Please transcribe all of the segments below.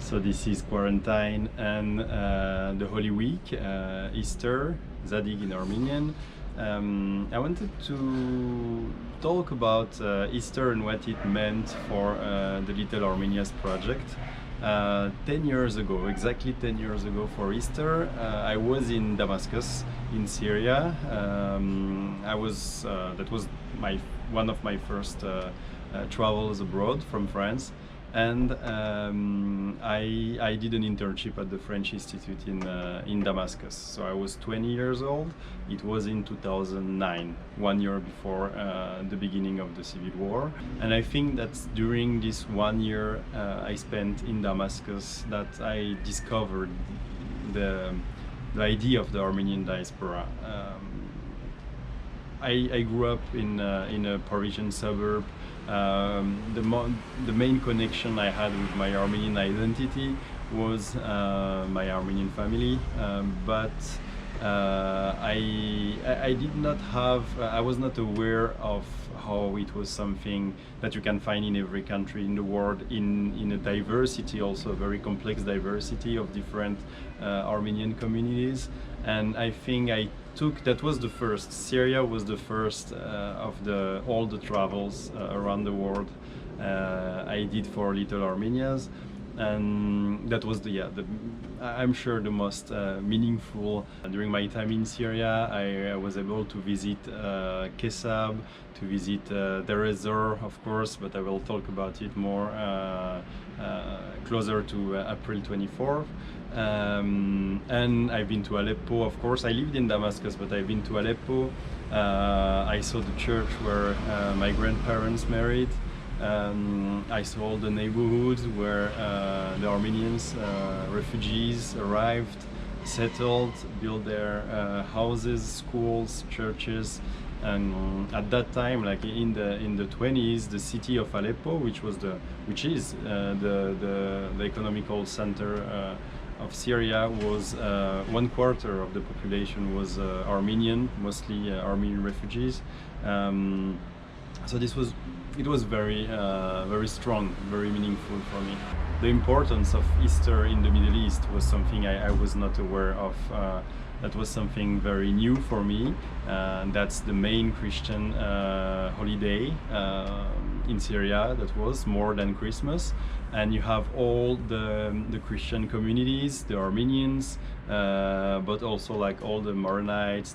So this is quarantine and the Holy Week, Easter, Zadig in Armenian. I wanted to talk about Easter and what it meant for the Little Armenias project. 10 years ago, exactly 10 years ago for Easter, I was in Damascus in Syria. That was one of my first travels abroad from France. And I did an internship at the French Institute in Damascus. So I was 20 years old. It was in 2009, 1 year before the beginning of the civil war. And I think that during this 1 year I spent in Damascus that I discovered the idea of the Armenian diaspora. I grew up in a Parisian suburb. The main connection I had with my Armenian identity was my Armenian family, but I did not have, I was not aware of how it was something that you can find in every country in the world, in a diversity, also a very complex diversity of different Armenian communities. And I think that was the first. Syria was the first of all the travels around the world I did for Little Armenias, and that was I'm sure the most meaningful. During my time in Syria, I was able to visit Kesab, to visit Deir ez-Zor, of course, but I will talk about it more closer to April 24th. And I've been to Aleppo, of course. I lived in Damascus, but I've been to Aleppo. I saw the church where my grandparents married. I saw all the neighborhoods where the Armenians, refugees, arrived, settled, built their houses, schools, churches. And at that time, like in the 20s, the city of Aleppo, which is the economical center of Syria, was 1/4 of the population was Armenian, mostly Armenian refugees. So it was very strong, very meaningful for me. The importance of Easter in the Middle East was something I was not aware of. That was something very new for me. That's the main Christian holiday in Syria. That was more than Christmas. And you have all the Christian communities, the Armenians, but also like all the Maronites,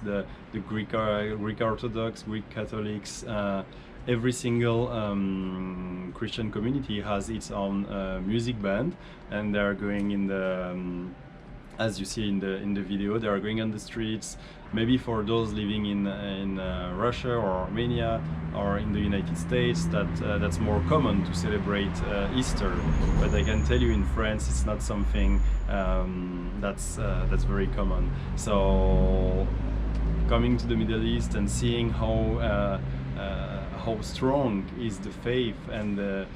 the Greek Orthodox, Greek Catholics. Every single Christian community has its own music band, and they are going in the as you see in the video, they are going on the streets. Maybe for those living in Russia or Armenia or in the United States, that's more common to celebrate Easter. But I can tell you, in France, it's not something that's very common. So coming to the Middle East and seeing how strong is the faith and the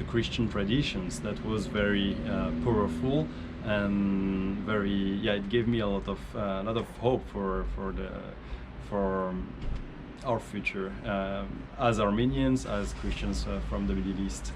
Christian traditions, that was very powerful and it gave me a lot of hope for our future as Armenians, as Christians from the Middle East.